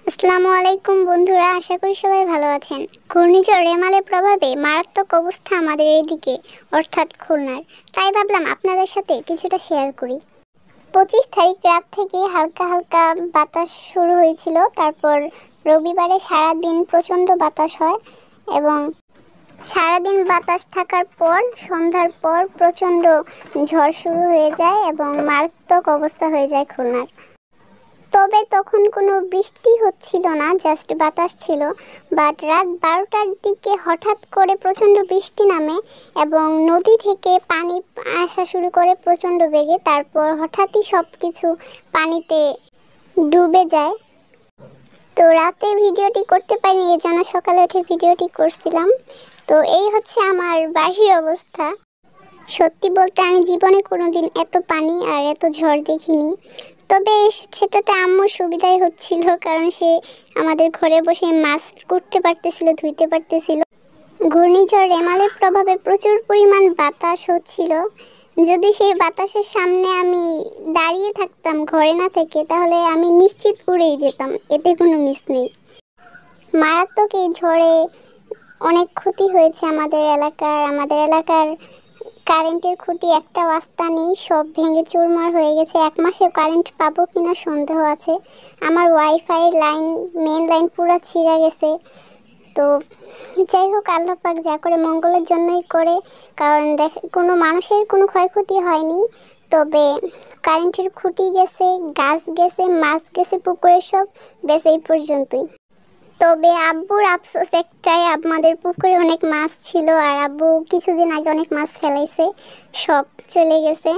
আসসালামু আলাইকুম বন্ধুরা, আশা করি সবাই ভালো আছেন। ঘূর্ণিঝড় রেমালের প্রভাবে মারাত্মক অবস্থা আমাদের এদিকে অর্থাৎ খুলনার। তাই ভাবলাম আপনাদের সাথে কিছুটা শেয়ার করি। 25 তারিখ রাত থেকে হালকা হালকা বাতাস শুরু হয়েছিল। তারপর রবিবারে সারাদিন প্রচণ্ড বাতাস হয় এবং সারাদিন বাতাস থাকার পর সন্ধ্যার পর প্রচণ্ড ঝড় শুরু হয়ে যায় এবং মারাত্মক অবস্থা হয়ে যায় খুলনার। তবে তখন কোনো বৃষ্টি হচ্ছিল না, জাস্ট বাতাস ছিল। বাট রাত 12টার দিকে হঠাৎ করে প্রচণ্ড বৃষ্টি নামে এবং নদী থেকে পানি আসা শুরু করে প্রচণ্ড বেগে। তারপর হঠাৎই সব কিছু পানিতে ডুবে যায়। তো রাতে ভিডিওটি করতে পারিনি, এই জন্য সকালে উঠে ভিডিওটি করছিলাম। তো এই হচ্ছে আমার বাড়ির অবস্থা। সত্যি বলতে আমি জীবনে কোনোদিন এত পানি আর এত ঝড় দেখিনি। তবে সেটাতে আম্মুর সুবিধাই হচ্ছিল, কারণ সে আমাদের ঘরে বসে মাছ করতে পারতেছিল, ধুইতে পারতেছিল। ঘূর্ণিঝড় রেমালের প্রভাবে প্রচুর পরিমাণ বাতাস হচ্ছিল। যদি সেই বাতাসের সামনে আমি দাঁড়িয়ে থাকতাম ঘরে না থেকে, তাহলে আমি নিশ্চিত উড়েই যেতাম, এতে কোনো মিস নেই। মারাত্মক এই ঝড়ে অনেক ক্ষতি হয়েছে আমাদের এলাকার কারেন্টের খুঁটি একটা রাস্তা নেই, সব ভেঙে চুরমার হয়ে গেছে। 1 মাসে কারেন্ট পাবো কিনা সন্দেহ আছে। আমার ওয়াইফাই লাইন, মেন লাইন পুরো ছিঁড়ে গেছে। তো যাই হোক, আল্লাহ পাক যা করে মঙ্গলের জন্যই করে, কারণ কোনো মানুষের কোনো ক্ষয়ক্ষতি হয়নি। তবে কারেন্টের খুঁটি গেছে, গাছ গেছে, মাছ গেছে, পুকুরের সব বেশ এই পর্যন্তই। তবে আব্বুর আফসোস একটাই, আমাদের পুকুরে অনেক মাছ ছিল আর আব্বু কিছুদিন আগে অনেক মাছ ফেলাইছে, সব চলে গেছে।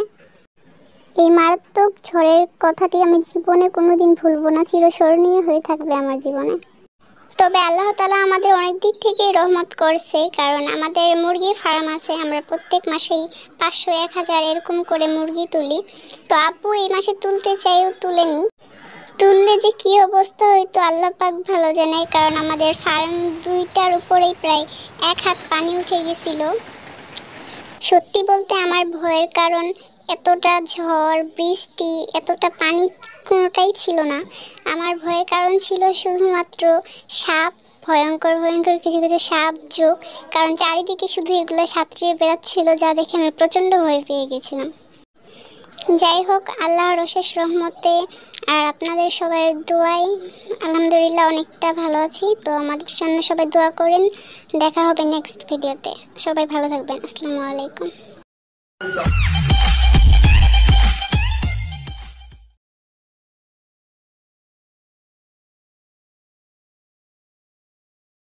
এই মারাত্মক ঝড়ের কথাটি আমি জীবনে কোনোদিন ভুলবো না, চিরস্মরণীয় হয়ে থাকবে আমার জীবনে। তবে আল্লাহ তাআলা আমাদের অনেক দিক থেকেই রহমত করছে, কারণ আমাদের মুরগির ফার্ম আছে। আমরা প্রত্যেক মাসেই 500, 1000 এরকম করে মুরগি তুলি। তো আব্বু এই মাসে তুলতে চাইও তুলেনি। তুললে যে কি অবস্থা হইতো আল্লাহ পাক ভালো জানে, কারণ আমাদের ফার্ম 2টার উপরেই প্রায় 1 হাত পানি উঠে গেছিল। সত্যি বলতে আমার ভয়ের কারণ এতটা ঝড় বৃষ্টি, এতটা পানি কোনোটাই ছিল না। আমার ভয়ের কারণ ছিল শুধুমাত্র সাপ, ভয়ঙ্কর ভয়ঙ্কর কিছু কিছু সাপ যোগ, কারণ চারিদিকে শুধু এগুলো সাঁতরিয়ে বেড়াচ্ছিল, যা দেখে আমি প্রচণ্ড ভয় পেয়ে গেছিলাম। যাই হোক, আল্লাহর অশেষ রহমতে আর আপনাদের সবাই দোয়ায় আলহামদুলিল্লাহ অনেকটা ভালো আছি। তো আমাদের জন্য সবাই দোয়া করেন। দেখা হবে নেক্সট ভিডিওতে। সবাই ভালো থাকবেন। আসসালামু আলাইকুম।